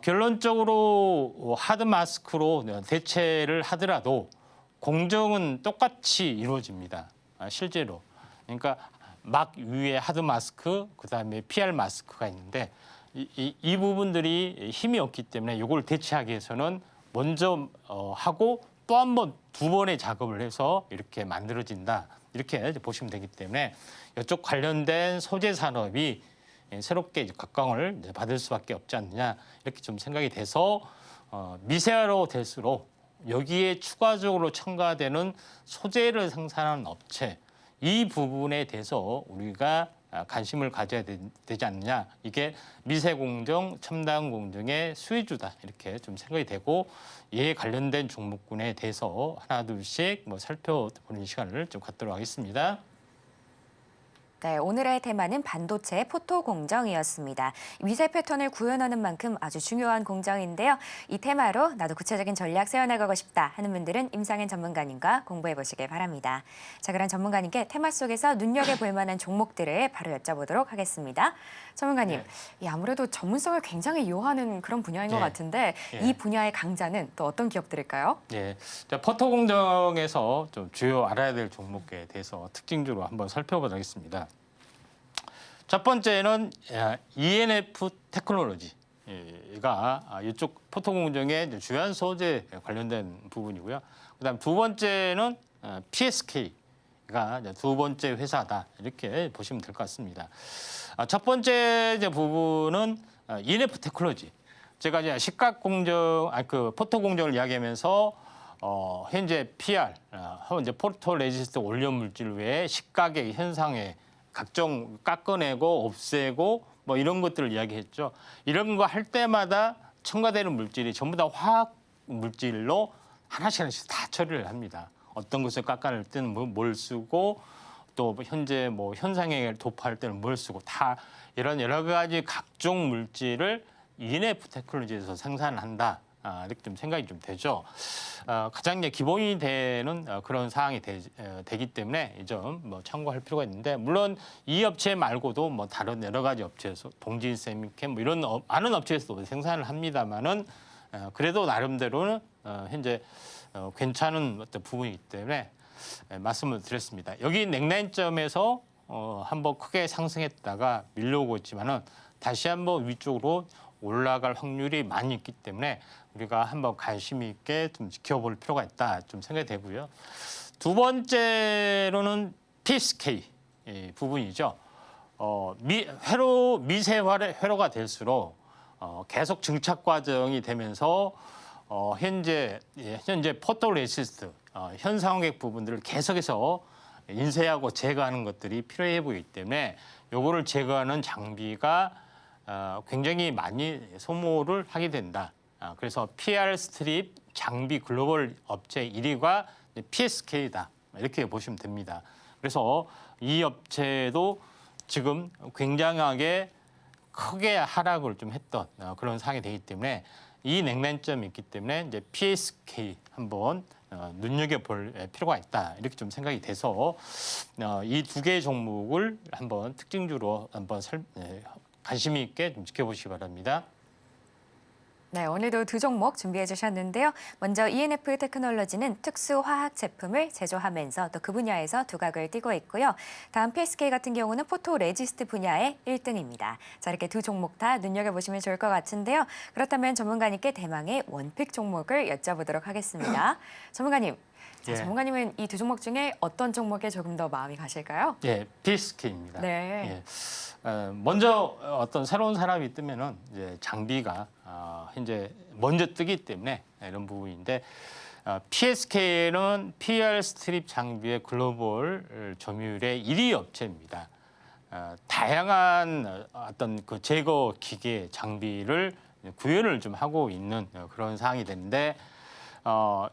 결론적으로 하드 마스크로 대체를 하더라도 공정은 똑같이 이루어집니다. 실제로. 그러니까 막 위에 하드 마스크, 그다음에 PR 마스크가 있는데 이 부분들이 힘이 없기 때문에 이걸 대체하기 위해서는 먼저 하고 또 한 번, 두 번의 작업을 해서 이렇게 만들어진다. 이렇게 보시면 되기 때문에 이쪽 관련된 소재 산업이 새롭게 각광을 받을 수밖에 없지 않느냐 이렇게 좀 생각이 돼서 미세화로 될수록 여기에 추가적으로 첨가되는 소재를 생산하는 업체 이 부분에 대해서 우리가 관심을 가져야 되지 않느냐. 이게 미세공정, 첨단공정의 수혜주다. 이렇게 좀 생각이 되고 이에 관련된 종목군에 대해서 하나 둘씩 살펴보는 시간을 좀 갖도록 하겠습니다. 네, 오늘의 테마는 반도체 포토 공정이었습니다. 미세 패턴을 구현하는 만큼 아주 중요한 공정인데요. 이 테마로 나도 구체적인 전략 세워나가고 싶다 하는 분들은 임상현 전문가님과 공부해 보시길 바랍니다. 자, 그럼 전문가님께 테마 속에서 눈여겨볼 만한 종목들을 바로 여쭤보도록 하겠습니다. 전문가님, 아무래도 전문성을 굉장히 요하는 그런 분야인 것 같은데 이 분야의 강자는 또 어떤 기업들일까요? 예, 자, 포토 공정에서 좀 주요 알아야 될 종목에 대해서 특징적으로 한번 살펴보도록 하겠습니다. 첫 번째는 ENF 테크놀로지가 이쪽 포토 공정의 주요한 소재 관련된 부분이고요. 그다음 두 번째는 PSK가 두 번째 회사다 이렇게 보시면 될 것 같습니다. 첫 번째 이제 부분은 ENF 테크놀로지. 제가 이제 시각 공정, 그 포토 공정을 이야기하면서 현재 PR, 이제 포토 레지스트 올려 물질 외에 시각의 현상에 각종 깎아내고 없애고 뭐 이런 것들을 이야기했죠. 이런 거 할 때마다 첨가되는 물질이 전부 다 화학 물질로 하나씩 다 처리를 합니다. 어떤 것을 깎아낼 때는 뭘 쓰고 또 현재 뭐 현상에 도포할 때는 뭘 쓰고 다 이런 여러 가지 각종 물질을 ENF 테크놀로지에서 생산한다. 이렇게 좀 생각이 좀 되죠. 가장 이제 기본이 되는 그런 사항이 되기 때문에 이 점 뭐 참고할 필요가 있는데 물론 이 업체 말고도 뭐 다른 여러 가지 업체에서 동진 세미캠 뭐 이런 많은 업체에서도 생산을 합니다만은 그래도 나름대로는 현재 괜찮은 어떤 부분이기 때문에 말씀을 드렸습니다. 여기 냉난점에서 한번 크게 상승했다가 밀려오고 있지만은 다시 한번 위쪽으로 올라갈 확률이 많이 있기 때문에 우리가 한번 관심 있게 좀 지켜볼 필요가 있다 좀 생각이 되고요. 두 번째로는 PSK 부분이죠. 미세 회로가 될수록 계속 증착 과정이 되면서 현재 포토레시스트 현상핵 부분들을 계속해서 인쇄하고 제거하는 것들이 필요해 보이기 때문에 요거를 제거하는 장비가 굉장히 많이 소모를 하게 된다. 그래서 PR 스트립 장비 글로벌 업체 1위가 PSK다. 이렇게 보시면 됩니다. 그래서 이 업체도 지금 굉장하게 크게 하락을 좀 했던 그런 상황이 되기 때문에 이 냉난점이 있기 때문에 이제 PSK 한번 눈여겨볼 필요가 있다. 이렇게 좀 생각이 돼서 이 두 개의 종목을 한번 특징주로 한번 관심 있게 좀 지켜보시기 바랍니다. 네, 오늘도 두 종목 준비해 주셨는데요. 먼저 ENF 테크놀로지는 특수 화학 제품을 제조하면서 또 그 분야에서 두각을 띠고 있고요. 다음 PSK 같은 경우는 포토 레지스트 분야의 1등입니다. 자, 이렇게 두 종목 다 눈여겨보시면 좋을 것 같은데요. 그렇다면 전문가님께 대망의 원픽 종목을 여쭤보도록 하겠습니다. 전문가님, 자, 전문가님은 이 두 종목 중에 어떤 종목에 조금 더 마음이 가실까요? 예, PSK입니다. 네. 먼저 어떤 새로운 사람이 뜨면은 이제 장비가 현재 먼저 뜨기 때문에 이런 부분인데 PSK는 PR 스트립 장비의 글로벌 점유율의 1위 업체입니다. 다양한 어떤 그 제거 기계 장비를 구현을 좀 하고 있는 그런 상황이 되는데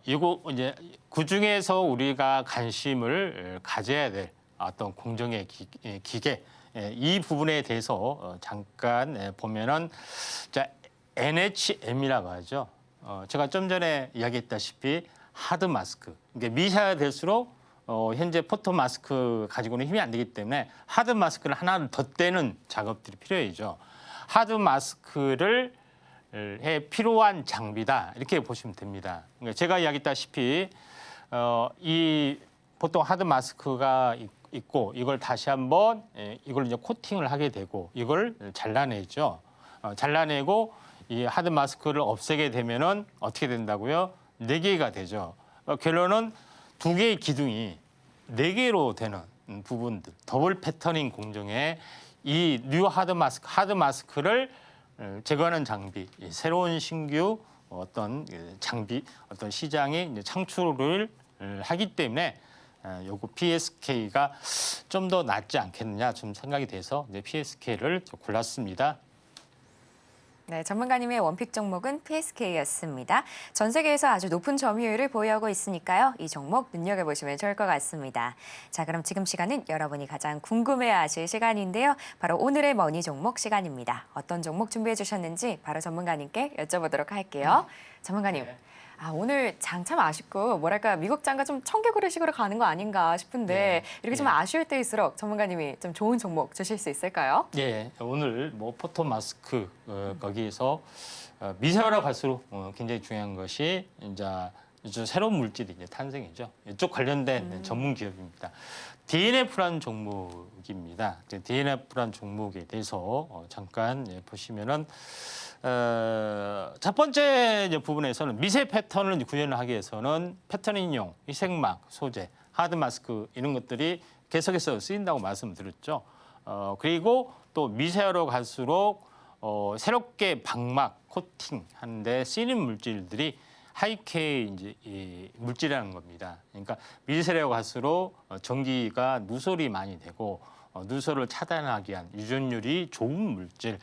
이거 이제 그 중에서 우리가 관심을 가져야 될 어떤 공정의 기계 이 부분에 대해서 잠깐 보면은 자 NHM이라고 하죠. 제가 좀 전에 이야기했다시피 하드 마스크. 이게 미세가 될수록 현재 포토 마스크 가지고는 힘이 안 되기 때문에 하드 마스크를 하나를 덧대는 작업들이 필요해죠. 하드 마스크를 해 필요한 장비다 이렇게 보시면 됩니다. 그러니까 제가 이야기했다시피 이 보통 하드 마스크가 있고 이걸 다시 한번 이걸 이제 코팅을 하게 되고 이걸 잘라내죠. 잘라내고 이 하드 마스크를 없애게 되면은 어떻게 된다고요? 4개가 되죠. 결론은 2개의 기둥이 4개로 되는 부분들, 더블 패터닝 공정에 이 뉴 하드 마스크를 제거하는 장비, 새로운 신규 어떤 장비, 어떤 시장이 이제 창출을 하기 때문에 요거 PSK가 좀 더 낫지 않겠느냐 좀 생각이 돼서 이제 PSK를 골랐습니다. 네, 전문가님의 원픽 종목은 PSK였습니다. 전 세계에서 아주 높은 점유율을 보유하고 있으니까요. 이 종목 눈여겨보시면 좋을 것 같습니다. 자, 그럼 지금 시간은 여러분이 가장 궁금해하실 시간인데요. 바로 오늘의 머니 종목 시간입니다. 어떤 종목 준비해 주셨는지 바로 전문가님께 여쭤보도록 할게요. 전문가님. 오늘 장 참 아쉽고 뭐랄까 미국 장과 좀 청개구리식으로 가는 거 아닌가 싶은데 이렇게 좀 아쉬울 때일수록 전문가님이 좀 좋은 종목 주실 수 있을까요? 예, 오늘 뭐 포토 마스크 거기에서 미세화로 갈수록 굉장히 중요한 것이 이제 새로운 물질이 이제 탄생이죠. 이쪽 관련된 전문 기업입니다. DNF라는 종목입니다. DNF라는 종목에 대해서 잠깐 보시면은. 첫 번째 이제 부분에서는 미세 패턴을 구현하기 위해서는 패턴 인용, 희생막, 소재, 하드 마스크 이런 것들이 계속해서 쓰인다고 말씀드렸죠. 그리고 또 미세화로 갈수록 새롭게 방막, 코팅 하는데 쓰이는 물질들이 하이케이 이제 이 물질이라는 겁니다. 그러니까 미세화로 갈수록 전기가 누설이 많이 되고 누설을 차단하기 위한 유전율이 좋은 물질,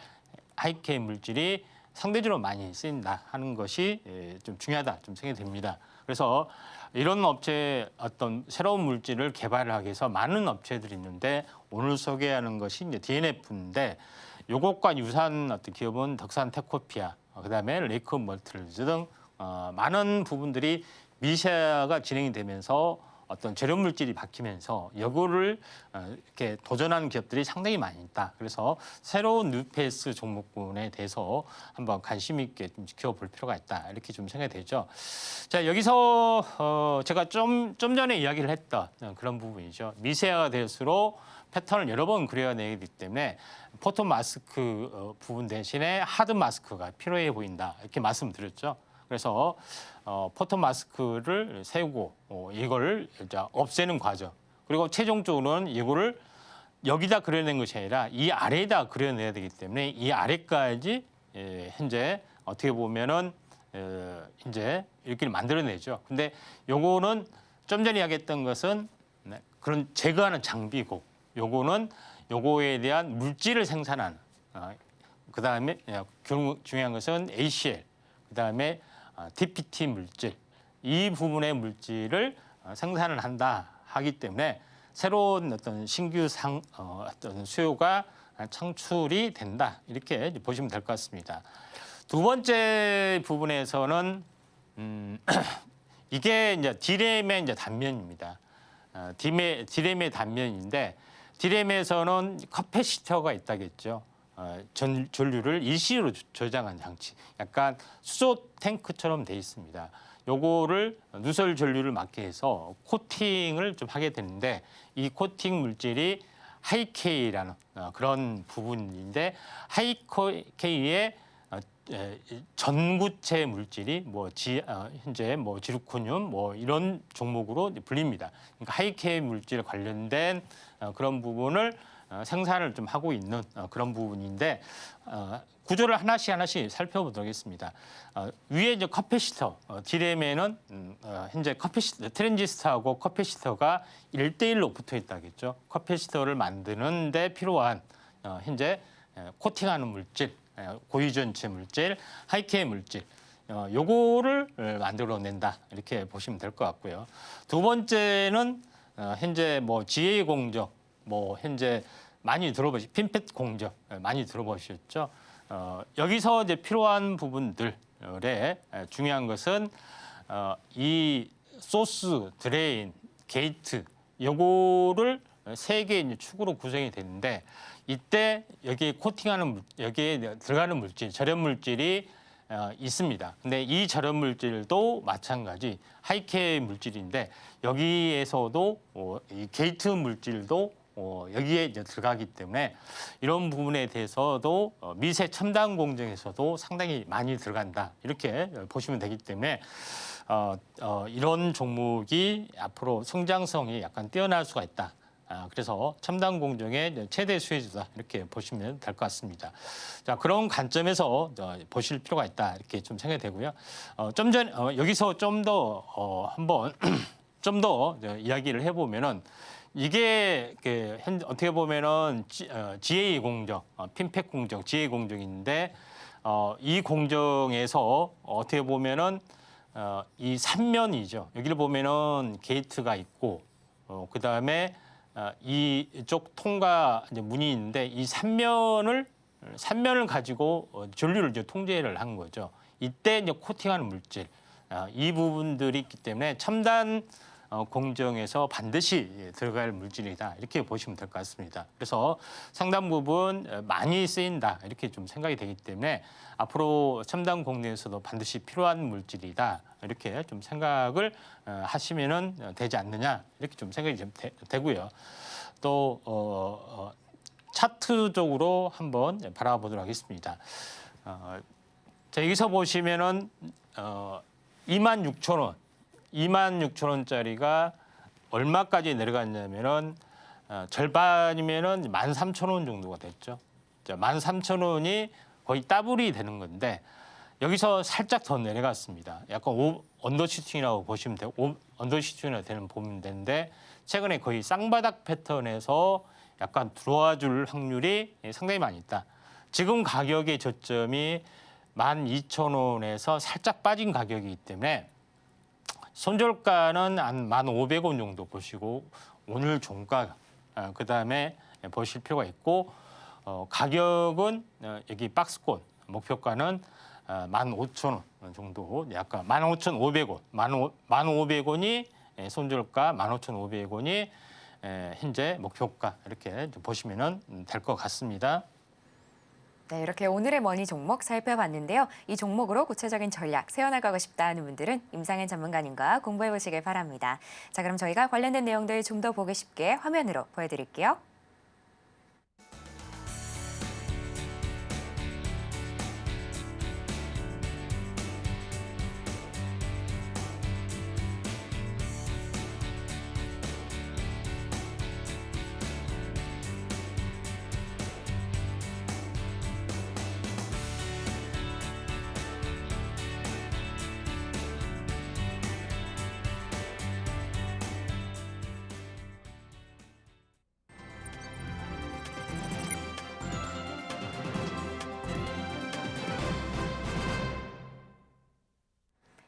하이케이 물질이 상대적으로 많이 쓰인다 하는 것이 좀 중요하다 좀 생각이 됩니다. 그래서 이런 업체 어떤 새로운 물질을 개발하기 위해서 많은 업체들이 있는데 오늘 소개하는 것이 이제 DNF인데 요것과 유사한 어떤 기업은 덕산 테코피아, 그다음에 레이크 멀티리즈 등 많은 부분들이 미세화가 진행이 되면서 어떤 재료 물질이 바뀌면서 요거를 이렇게 도전하는 기업들이 상당히 많이 있다. 그래서 새로운 뉴페이스 종목군에 대해서 한번 관심 있게 좀 지켜볼 필요가 있다. 이렇게 좀 생각이 되죠. 자, 여기서 제가 좀 전에 이야기를 했던 그런 부분이죠. 미세화가 될수록 패턴을 여러 번 그려내기 때문에 포토 마스크 부분 대신에 하드 마스크가 필요해 보인다. 이렇게 말씀드렸죠. 그래서 포토 마스크를 세우고 이걸 이제 없애는 과정. 그리고 최종적으로는 이거를 여기다 그려낸 것이 아니라 이 아래에다 그려내야 되기 때문에 이 아래까지 현재 어떻게 보면은 이제 이렇게 만들어내죠. 근데 요거는 좀 전에 이야기했던 것은 그런 제거하는 장비고 요거는 요거에 대한 물질을 생산하는 그다음에 중요한 것은 ACL 그다음에 DPT 물질 이 부분의 물질을 생산을 한다 하기 때문에 새로운 어떤 신규 어떤 수요가 창출이 된다 이렇게 보시면 될 것 같습니다. 두 번째 부분에서는 이게 이제 디램의 이제 단면입니다. 디램의 단면인데 디램에서는 커패시터가 있다겠죠. 전류를 일시로 저장한 장치, 약간 수소 탱크처럼 돼 있습니다. 요거를 누설 전류를 막게 해서 코팅을 좀 하게 되는데 이 코팅 물질이 하이케이라는 그런 부분인데 하이케이의 전구체 물질이 현재 지르코늄 이런 종목으로 불립니다. 그러니까 하이케이 물질 관련된 그런 부분을 생산을 좀 하고 있는 그런 부분인데 구조를 하나씩 살펴보도록 하겠습니다. 위에 이제 커패시터, 디램에는 현재 트랜지스터하고 커패시터가 1대1로 붙어 있다겠죠. 커패시터를 만드는 데 필요한 현재 코팅하는 물질, 고유전체 물질, 하이케이 물질 요거를 만들어낸다 이렇게 보시면 될 것 같고요. 두 번째는 현재 GA 공정, 현재 많이 핀펫 공정 많이 들어보셨죠? 여기서 이제 필요한 부분들에 중요한 것은 이 소스, 드레인, 게이트 요거를 세 개의 축으로 구성이 되는데 이때 여기에 여기에 들어가는 물질, 절연 물질이 있습니다. 근데 이 절연 물질도 마찬가지 하이케이 물질인데 여기에서도 이 게이트 물질도 여기에 이제 들어가기 때문에 이런 부분에 대해서도 미세 첨단 공정에서도 상당히 많이 들어간다 이렇게 보시면 되기 때문에 이런 종목이 앞으로 성장성이 약간 뛰어날 수가 있다. 그래서 첨단 공정의 최대 수혜주다 이렇게 보시면 될 것 같습니다. 자, 그런 관점에서 보실 필요가 있다 이렇게 좀 생각이 되고요. 좀 전 여기서 좀 더 한번 좀 더 이야기를 해보면은. 이게 어떻게 보면은 GA 공정, 핀펫 공정, GA 공정인데 이 공정에서 어떻게 보면은 이 3면이죠. 여기를 보면은 게이트가 있고 그다음에 이쪽 통과 이제 문이 있는데 이 3면을 가지고 전류를 이제 통제를 한 거죠. 이때 이제 코팅하는 물질 이 부분들이 있기 때문에 첨단 공정에서 반드시 들어갈 물질이다 이렇게 보시면 될 것 같습니다. 그래서 상당 부분 많이 쓰인다 이렇게 좀 생각이 되기 때문에 앞으로 첨단 공정에서도 반드시 필요한 물질이다 이렇게 좀 생각을 하시면은 되지 않느냐 이렇게 좀 생각이 좀 되고요. 또 차트적으로 한번 바라보도록 하겠습니다. 자, 여기서 보시면은 26,000원. 26,000원짜리가 얼마까지 내려갔냐면은 절반이면은 13,000원 정도가 됐죠. 자, 13,000원이 거의 더블이 되는 건데 여기서 살짝 더 내려갔습니다. 약간 언더슈팅이라고 보시면 되고 언더슈팅이라고 보면 되는데 최근에 거의 쌍바닥 패턴에서 약간 들어와 줄 확률이 상당히 많이 있다. 지금 가격의 저점이 12,000원에서 살짝 빠진 가격이기 때문에 손절가는 한 1,500원 정도 보시고 오늘 종가 그다음에 보실 필요가 있고 가격은 여기 박스권 목표가는 15,000원 정도 약간 15,500원 15,500원이 손절가 15,500원이 현재 목표가 이렇게 보시면 될 것 같습니다. 네, 이렇게 오늘의 머니 종목 살펴봤는데요. 이 종목으로 구체적인 전략 세워나가고 싶다 하는 분들은 임상현 전문가님과 공부해 보시길 바랍니다. 자, 그럼 저희가 관련된 내용들 좀 더 보기 쉽게 화면으로 보여드릴게요.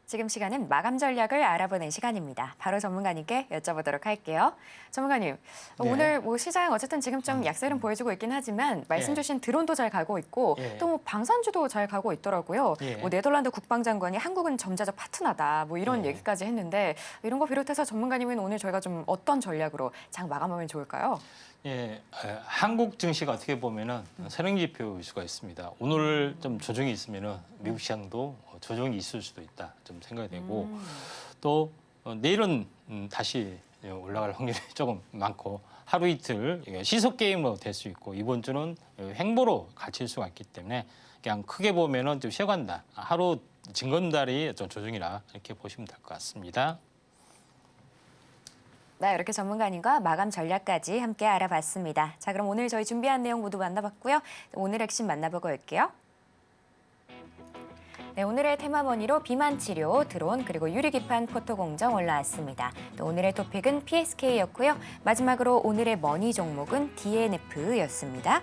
지금 시간은 마감 전략을 알아보는 시간입니다. 바로 전문가님께 여쭤보도록 할게요. 전문가님, 네. 오늘 뭐 시장 어쨌든 지금 좀 약세는 보여주고 있긴 하지만 말씀 주신 드론도 잘 가고 있고 또 뭐 방산주도 잘 가고 있더라고요. 뭐 네덜란드 국방장관이 한국은 점자적 파트너다 뭐 이런 얘기까지 했는데 이런 거 비롯해서 전문가님은 오늘 저희가 좀 어떤 전략으로 장 마감하면 좋을까요? 예, 한국 증시가 어떻게 보면은 새로운 지표일 수가 있습니다. 오늘 좀 조정이 있으면은 미국 시장도 조정이 있을 수도 있다 좀 생각이 되고 또 내일은 다시 올라갈 확률이 조금 많고 하루 이틀 시속 게임으로 될 수 있고 이번 주는 횡보로 갇힐 수가 있기 때문에 그냥 크게 보면은 좀 쉬어간다. 하루 징검다리 좀 조정이라 이렇게 보시면 될 것 같습니다. 네, 이렇게 전문가님과 마감 전략까지 함께 알아봤습니다. 자, 그럼 오늘 저희 준비한 내용 모두 만나봤고요. 오늘 핵심 만나보고 올게요. 네, 오늘의 테마머니로 비만 치료, 드론, 그리고 유리기판 포토 공정 올라왔습니다. 또 오늘의 토픽은 PSK였고요. 마지막으로 오늘의 머니 종목은 DNF였습니다.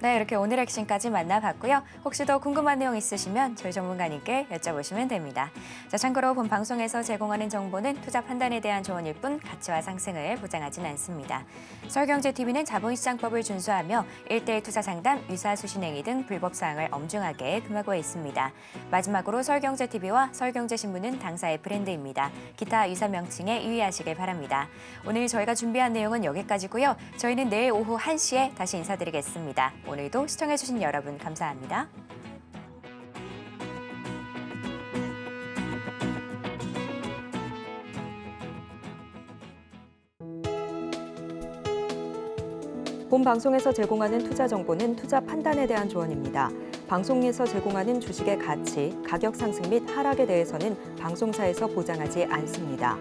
네, 이렇게 오늘 핵심까지 만나봤고요. 혹시 더 궁금한 내용 있으시면 저희 전문가님께 여쭤보시면 됩니다. 자, 참고로 본 방송에서 제공하는 정보는 투자 판단에 대한 조언일 뿐 가치와 상승을 보장하진 않습니다. 서울경제TV는 자본시장법을 준수하며 1:1 투자 상담, 유사수신행위 등 불법 사항을 엄중하게 금하고 있습니다. 마지막으로 서울경제TV와 서울경제신문은 당사의 브랜드입니다. 기타 유사 명칭에 유의하시길 바랍니다. 오늘 저희가 준비한 내용은 여기까지고요. 저희는 내일 오후 1시에 다시 인사드리겠습니다. 오늘도 시청해주신 여러분 감사합니다. 본 방송에서 제공하는 투자 정보는 투자 판단에 대한 조언입니다. 방송에서 제공하는 주식의 가치, 가격 상승 및 하락에 대해서는 방송사에서 보장하지 않습니다.